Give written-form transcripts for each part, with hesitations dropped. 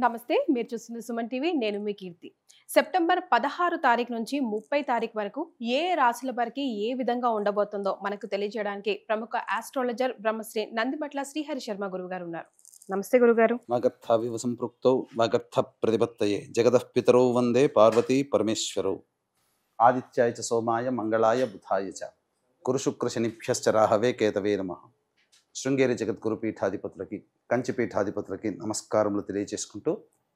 నమస్తే. మీరు చూస్తుంది సుమన్ టీవీ. నేను మీ కీర్తి. సెప్టెంబర్ 16 తారీఖు నుంచి 30 తారీఖు వరకు ఏ రాశుల వారికి ఏ విధంగా ఉండబోతుందో మనకు తెలియజేయడానికి ప్రముఖ ఆస్ట్రాలజర్ బ్రహ్మశ్రీ నందిమట్ల శ్రీహరి శర్మ గురుగారు ఉన్నారు. నమస్తే గురుగారు. వాగర్థావివ సంపృక్తౌ వాగర్థ ప్రతిపత్తయే జగతః పితరౌ వందే పార్వతీ పరమేశ్వరౌ ఆదిత్యాయ చ సోమాయ మంగళాయ బుధాయ చ గురు శుక్ర శనిభ్యశ్చ రాహవే కేతవే నమః. శృంగేరి జగద్గురు పీఠాధిపతులకి కంచి పీఠాధిపతులకి నమస్కారములు తెలియజేసుకుంటూ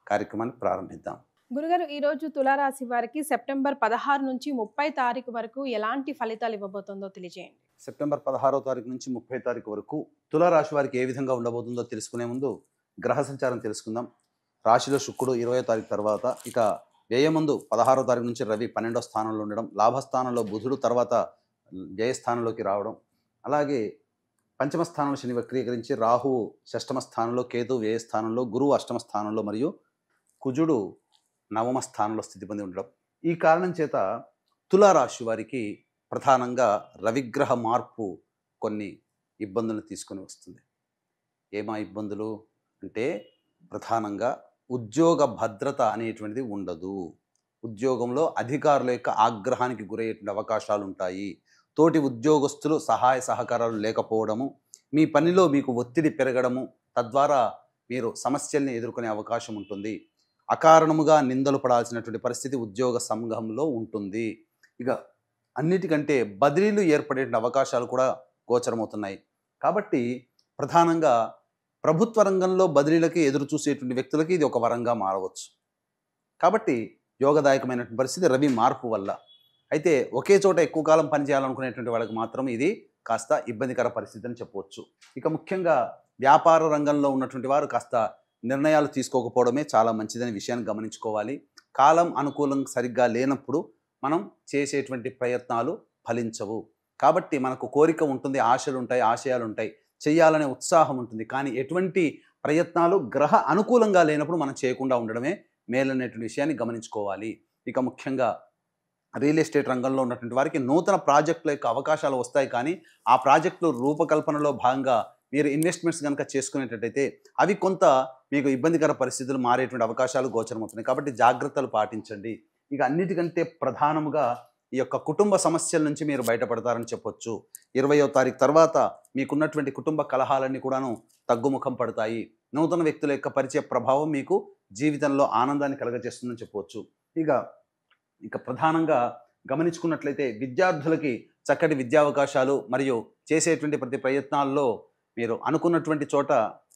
కార్యక్రమాన్ని ప్రారంభిద్దాం. గురుగారు, ఈ రోజు తులారాశి వారికి సెప్టెంబర్ 16 నుంచి 30 తారీఖు వరకు ఎలాంటి ఫలితాలు ఇవ్వబోతుందో తెలియజేయండి. సెప్టెంబర్ 16వ తారీఖు నుంచి 30 తారీఖు వరకు తులారాశి వారికి ఏ విధంగా ఉండబోతుందో తెలుసుకునే ముందు గ్రహ సంచారం తెలుసుకుందాం. రాశిలో శుక్రుడు 20వ తారీఖు తర్వాత, ఇక వ్యయమందు 16వ తారీఖు నుంచి రవి 12వ స్థానంలో ఉండడం, లాభస్థానంలో బుధుడు తర్వాత వ్యయస్థానంలోకి రావడం, అలాగే పంచమ స్థానంలో శని వక్రీకరించి రాహువు షష్టమ స్థానంలో, కేతు వ్యయస్థానంలో, గురువు అష్టమ స్థానంలో మరియు కుజుడు నవమ స్థానంలో స్థితి పొంది ఉండడం. ఈ కారణం చేత తులారాశి వారికి ప్రధానంగా రవిగ్రహ మార్పు కొన్ని ఇబ్బందులను తీసుకొని వస్తుంది. ఏమా ఇబ్బందులు అంటే ప్రధానంగా ఉద్యోగ భద్రత అనేటువంటిది ఉండదు. ఉద్యోగంలో అధికారుల యొక్క ఆగ్రహానికి గురయ్యేటువంటి అవకాశాలు ఉంటాయి. తోటి ఉద్యోగస్తులు సహాయ సహకారాలు లేకపోవడము, మీ పనిలో మీకు ఒత్తిడి పెరగడము, తద్వారా మీరు సమస్యల్ని ఎదుర్కొనే అవకాశం ఉంటుంది. అకారణముగా నిందలు పడాల్సినటువంటి పరిస్థితి ఉద్యోగ సంఘంలో ఉంటుంది. ఇక అన్నిటికంటే బదిలీలు ఏర్పడే అవకాశాలు కూడా గోచరమవుతున్నాయి. కాబట్టి ప్రధానంగా ప్రభుత్వ రంగంలో బదిలీలకి ఎదురు చూసేటువంటి వ్యక్తులకి ఇది ఒక వరంగా మారవచ్చు. కాబట్టి యోగదాయకమైనటువంటి పరిస్థితి రవి మార్పు వల్ల. అయితే ఒకే చోట ఎక్కువ కాలం పనిచేయాలనుకునేటువంటి వాళ్ళకి మాత్రం ఇది కాస్త ఇబ్బందికర పరిస్థితి అని చెప్పవచ్చు. ఇక ముఖ్యంగా వ్యాపార రంగంలో ఉన్నటువంటి వారు కాస్త నిర్ణయాలు తీసుకోకపోవడమే చాలా మంచిదనే విషయాన్ని గమనించుకోవాలి. కాలం అనుకూలం సరిగ్గా లేనప్పుడు మనం చేసేటువంటి ప్రయత్నాలు ఫలించవు. కాబట్టి మనకు కోరిక ఉంటుంది, ఆశలు ఉంటాయి, ఆశయాలు ఉంటాయి, చేయాలనే ఉత్సాహం ఉంటుంది. కానీ ఎటువంటి ప్రయత్నాలు గ్రహ అనుకూలంగా లేనప్పుడు మనం చేయకుండా ఉండడమే మేలనేటువంటి విషయాన్ని గమనించుకోవాలి. ఇక ముఖ్యంగా రియల్ ఎస్టేట్ రంగంలో ఉన్నటువంటి వారికి నూతన ప్రాజెక్టుల యొక్క అవకాశాలు వస్తాయి. కానీ ఆ ప్రాజెక్టులు రూపకల్పనలో భాగంగా మీరు ఇన్వెస్ట్మెంట్స్ కనుక చేసుకునేటట్టయితే అవి కొంత మీకు ఇబ్బందికర పరిస్థితులు మారేటువంటి అవకాశాలు గోచరమవుతున్నాయి. కాబట్టి జాగ్రత్తలు పాటించండి. ఇక అన్నిటికంటే ప్రధానముగా ఈ యొక్క కుటుంబ సమస్యల నుంచి మీరు బయటపడతారని చెప్పొచ్చు. 20వ తారీఖు తర్వాత మీకున్నటువంటి కుటుంబ కలహాలన్నీ కూడాను తగ్గుముఖం పడతాయి. నూతన వ్యక్తుల యొక్క పరిచయ ప్రభావం మీకు జీవితంలో ఆనందాన్ని కలగజేస్తుందని చెప్పవచ్చు. ఇక ప్రధానంగా గమనించుకున్నట్లయితే విద్యార్థులకి చక్కటి విద్యా అవకాశాలు మరియు చేసేటువంటి ప్రతి ప్రయత్నాల్లో మీరు అనుకున్నటువంటి చోట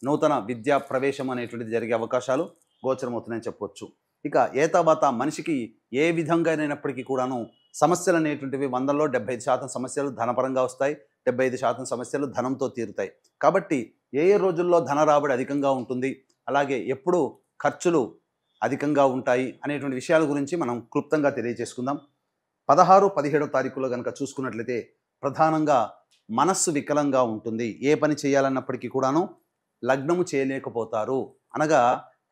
నూతన విద్యా ప్రవేశం అనేటువంటిది జరిగే అవకాశాలు గోచరమవుతున్నాయని చెప్పవచ్చు. ఇక ఏతావాత మనిషికి ఏ విధంగానైనప్పటికీ కూడాను సమస్యలు అనేటువంటివి 100లో 75% సమస్యలు ధనపరంగా వస్తాయి, 75% సమస్యలు ధనంతో తీరుతాయి. కాబట్టి ఏ రోజుల్లో ధన రాబడి అధికంగా ఉంటుంది, అలాగే ఎప్పుడు ఖర్చులు అధికంగా ఉంటాయి అనేటువంటి విషయాల గురించి మనం క్లుప్తంగా తెలియజేసుకుందాం. 16, 17వ తారీఖులో కనుక చూసుకున్నట్లయితే ప్రధానంగా మనస్సు వికలంగా ఉంటుంది. ఏ పని చేయాలన్నప్పటికీ కూడాను లగ్నము చేయలేకపోతారు. అనగా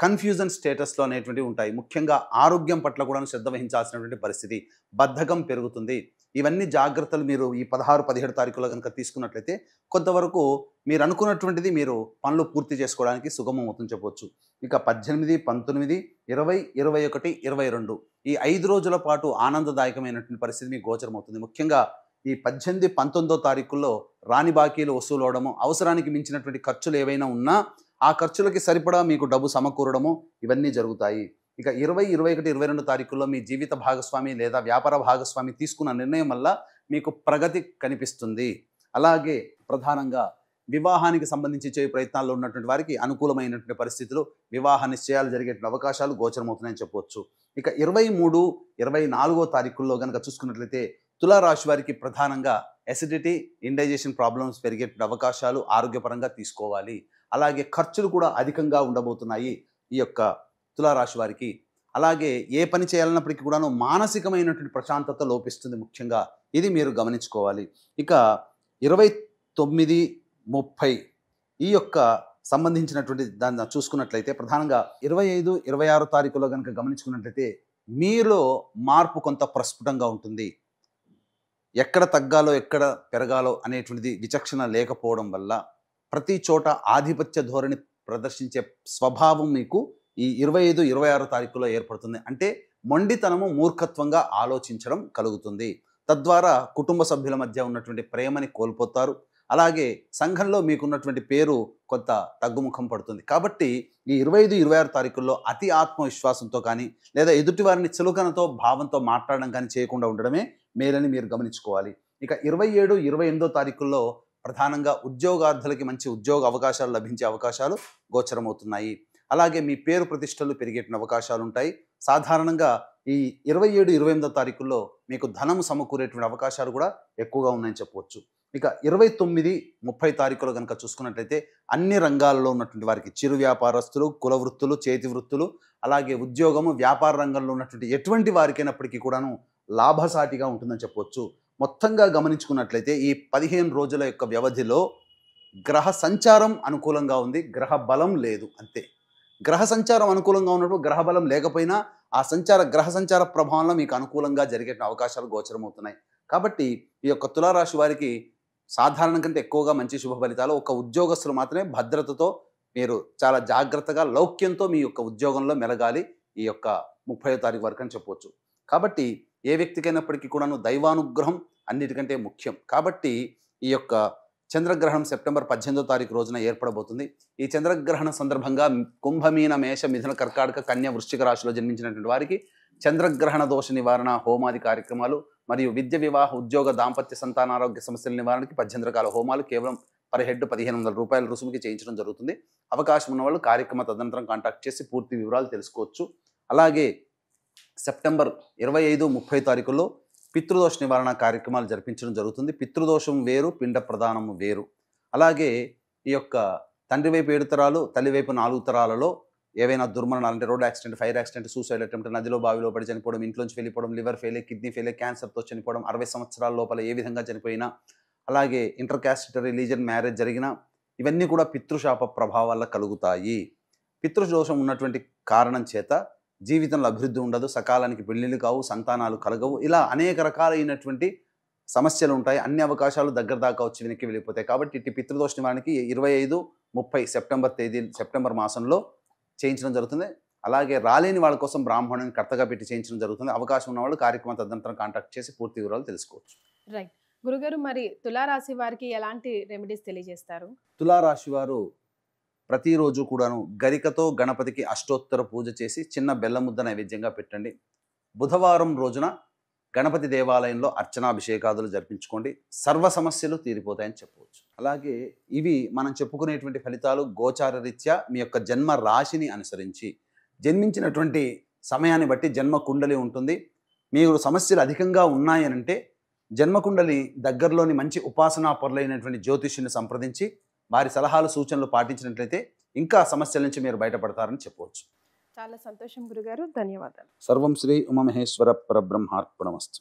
కన్ఫ్యూజన్ స్టేటస్లో అనేటువంటివి ఉంటాయి. ముఖ్యంగా ఆరోగ్యం పట్ల కూడా శ్రద్ధ వహించాల్సినటువంటి పరిస్థితి, బద్ధకం పెరుగుతుంది. ఇవన్నీ జాగ్రత్తలు మీరు ఈ 16, 17 తారీఖులో కనుక తీసుకున్నట్లయితే కొంతవరకు మీరు అనుకున్నటువంటిది మీరు పనులు పూర్తి చేసుకోవడానికి సుగమం అవుతుంది చెప్పవచ్చు. ఇక 18, 19, 20, 21, 22 ఈ 5 రోజుల పాటు ఆనందదాయకమైనటువంటి పరిస్థితి మీకు గోచరమవుతుంది. ముఖ్యంగా ఈ 18, 19వ తారీఖుల్లో రాని బాకీలు వసూలు అవడము, అవసరానికి మించినటువంటి ఖర్చులు ఏవైనా ఉన్నా ఆ ఖర్చులకి సరిపడా మీకు డబ్బు సమకూరడము ఇవన్నీ జరుగుతాయి. ఇక 20, 21, 22 తారీఖుల్లో మీ జీవిత భాగస్వామి లేదా వ్యాపార భాగస్వామి తీసుకున్న నిర్ణయం వల్ల మీకు ప్రగతి కనిపిస్తుంది. అలాగే ప్రధానంగా వివాహానికి సంబంధించి చేయ ప్రయత్నాల్లో ఉన్నటువంటి వారికి అనుకూలమైనటువంటి పరిస్థితులు, వివాహ నిశ్చయాలు జరిగేటువంటి అవకాశాలు గోచరమవుతున్నాయని చెప్పవచ్చు. ఇక 23, 24వ తారీఖుల్లో కనుక చూసుకున్నట్లయితే తులారాశి వారికి ప్రధానంగా ఎసిడిటీ, ఇండైజెషన్ ప్రాబ్లమ్స్ పెరిగేటువంటి అవకాశాలు ఆరోగ్యపరంగా తీసుకోవాలి. అలాగే ఖర్చులు కూడా అధికంగా ఉండబోతున్నాయి ఈ యొక్క తులారాశి వారికి. అలాగే ఏ పని చేయాలన్నప్పటికీ కూడాను మానసికమైనటువంటి ప్రశాంతత లోపిస్తుంది. ముఖ్యంగా ఇది మీరు గమనించుకోవాలి. ఇక 29, 30 ఈ యొక్క సంబంధించినటువంటి దాన్ని చూసుకున్నట్లయితే ప్రధానంగా 25, 26 తారీఖులో కనుక గమనించుకున్నట్లయితే మీలో మార్పు కొంత ప్రస్ఫుటంగా ఉంటుంది. ఎక్కడ తగ్గాలో ఎక్కడ పెరగాలో అనేటువంటిది విచక్షణ లేకపోవడం వల్ల ప్రతి చోట ఆధిపత్య ధోరణి ప్రదర్శించే స్వభావం మీకు ఈ 25, 26 తారీఖులో ఏర్పడుతుంది. అంటే మొండితనము, మూర్ఖత్వంగా ఆలోచించడం కలుగుతుంది. తద్వారా కుటుంబ సభ్యుల మధ్య ఉన్నటువంటి ప్రేమని కోల్పోతారు. అలాగే సంఘంలో మీకున్నటువంటి పేరు కొంత తగ్గుముఖం పడుతుంది. కాబట్టి ఈ 25, 26 తారీఖుల్లో అతి ఆత్మవిశ్వాసంతో కానీ లేదా ఎదుటి వారిని చులకనతో భావంతో మాట్లాడడం కానీ చేయకుండా ఉండడమే మేలని మీరు గమనించుకోవాలి. ఇక 27, 28 తారీఖుల్లో ప్రధానంగా ఉద్యోగార్థులకి మంచి ఉద్యోగ అవకాశాలు లభించే అవకాశాలు గోచరమవుతున్నాయి. అలాగే మీ పేరు ప్రతిష్టలు పెరిగేట అవకాశాలు ఉంటాయి. సాధారణంగా ఈ 27, 28 తారీఖుల్లో మీకు ధనం సమకూరేటువంటి అవకాశాలు కూడా ఎక్కువగా ఉన్నాయని చెప్పవచ్చు. ఇక 29, 30 తారీఖులో కనుక చూసుకున్నట్లయితే అన్ని రంగాలలో ఉన్నటువంటి వారికి చిరు వ్యాపారస్తులు, కుల వృత్తులు, చేతి వృత్తులు, అలాగే ఉద్యోగము, వ్యాపార రంగంలో ఉన్నటువంటి ఎటువంటి వారికైనప్పటికీ కూడాను లాభసాటిగా ఉంటుందని చెప్పవచ్చు. మొత్తంగా గమనించుకున్నట్లయితే ఈ 15 రోజుల యొక్క వ్యవధిలో గ్రహ సంచారం అనుకూలంగా ఉంది, గ్రహ బలం లేదు అంతే. గ్రహ సంచారం అనుకూలంగా ఉన్నప్పుడు గ్రహ బలం లేకపోయినా ఆ గ్రహ సంచార ప్రభావంలో మీకు అనుకూలంగా జరిగే అవకాశాలు గోచరమవుతున్నాయి. కాబట్టి ఈ యొక్క తులారాశి వారికి సాధారణం కంటే ఎక్కువగా మంచి శుభ ఫలితాలు. ఒక ఉద్యోగస్తులు మాత్రమే భద్రతతో మీరు చాలా జాగ్రత్తగా లౌక్యంతో మీ యొక్క ఉద్యోగంలో మెలగాలి ఈ యొక్క 30వ తారీఖు వరకు అని చెప్పవచ్చు. కాబట్టి ఏ వ్యక్తికైనప్పటికీ కూడాను దైవానుగ్రహం అన్నిటికంటే ముఖ్యం. కాబట్టి ఈ యొక్క చంద్రగ్రహణం సెప్టెంబర్ 18వ తారీఖు రోజున ఏర్పడబోతుంది. ఈ చంద్రగ్రహణ సందర్భంగా కుంభమీన, మేష, మిథున, కర్కాటక, కన్య, వృశ్చిక రాశిలో జన్మించినటువంటి వారికి చంద్రగ్రహణ దోష నివారణ హోమాది కార్యక్రమాలు మరియు విద్య, వివాహ, ఉద్యోగ, దాంపత్య, సంతానారోగ్య సమస్యల నివారణకి 18 రకాల హోమాలు కేవలం పర్ హెడ్ 1500 రూపాయల రుసుముకి చేయించడం జరుగుతుంది. అవకాశం ఉన్న వాళ్ళు కార్యక్రమ తదనంతరం కాంటాక్ట్ చేసి పూర్తి వివరాలు తెలుసుకోవచ్చు. అలాగే సెప్టెంబర్ 25, 30 తారీఖుల్లో పితృదోష నివారణ కార్యక్రమాలు జరిపించడం జరుగుతుంది. పితృదోషం వేరు, పిండ ప్రదానం వేరు. అలాగే ఈ యొక్క తండ్రి వైపు 7 తరాలు, తల్లి వైపు 4 తరాలలో ఏవైనా దుర్మరణాలు అంటే road accident, fire accident, suicide attempt, నదిలో బావిలో పడి చనిపోవడం, ఇంట్లోంచి వెళ్ళిపోవడం, లివర్ ఫెయిలియర్, కిడ్నీ ఫెయిలియర్, క్యాన్సర్తో చనిపోవడం, 60 సంవత్సరాల లోపల ఏ విధంగా చనిపోయినా, అలాగే ఇంటర్ క్యాస్ట్ రిలీజియన్ మ్యారేజ్ జరిగినా ఇవన్నీ కూడా పితృశాప ప్రభావాల కలుగుతాయి. పితృదోషం ఉన్నటువంటి కారణం చేత జీవితంలో అభివృద్ధి ఉండదు, సకాలానికి పెళ్లిళ్ళు కావు, సంతానాలు కలగవు, ఇలా అనేక రకాలైనటువంటి సమస్యలు ఉంటాయి. అన్ని అవకాశాలు దగ్గర దాకా వచ్చి వెనక్కి వెళ్ళిపోతాయి. కాబట్టి ఇటు పితృదోష నివారణకి 25, 30 సెప్టెంబర్ మాసంలో చేయించడం జరుగుతుంది. అలాగే రాలేని వాళ్ళ కోసం బ్రాహ్మణుని కర్తగా పెట్టి చేయించడం జరుగుతుంది. అవకాశం ఉన్న వాళ్ళు కార్యక్రమం తదనంతరం కాంటాక్ట్ చేసి పూర్తి వివరాలు తెలుసుకోవచ్చు. రైట్ గురుగారు, మరి తులారాశి వారికి ఎలాంటి రెమెడీస్ తెలియజేస్తారు? తులారాశి వారు ప్రతిరోజు కూడాను గరికతో గణపతికి అష్టోత్తర పూజ చేసి చిన్న బెల్లం ముద్ద నైవేద్యంగా పెట్టండి. బుధవారం రోజున గణపతి దేవాలయంలో అర్చనాభిషేకాదులు జరిపించుకోండి. సర్వ సమస్యలు తీరిపోతాయని చెప్పవచ్చు. అలాగే ఇవి మనం చెప్పుకునేటువంటి ఫలితాలు గోచార రీత్యా మీ యొక్క జన్మ రాశిని అనుసరించి జన్మించినటువంటి సమయాన్ని బట్టి జన్మ కుండలి ఉంటుంది. మీరు సమస్యలు అధికంగా ఉన్నాయనంటే జన్మకుండలి దగ్గరలోని మంచి ఉపాసనా పరులైనటువంటి జ్యోతిష్యుని సంప్రదించి వారి సలహాలు, సూచనలు పాటించినట్లయితే ఇంకా సమస్యల నుంచి మీరు బయటపడతారని చెప్పవచ్చు. చాలా సంతోషం గురుగారు, ధన్యవాదాలు. సర్వం శ్రీ ఉమామహేశ్వర పరబ్రహ్మార్పణమస్తు.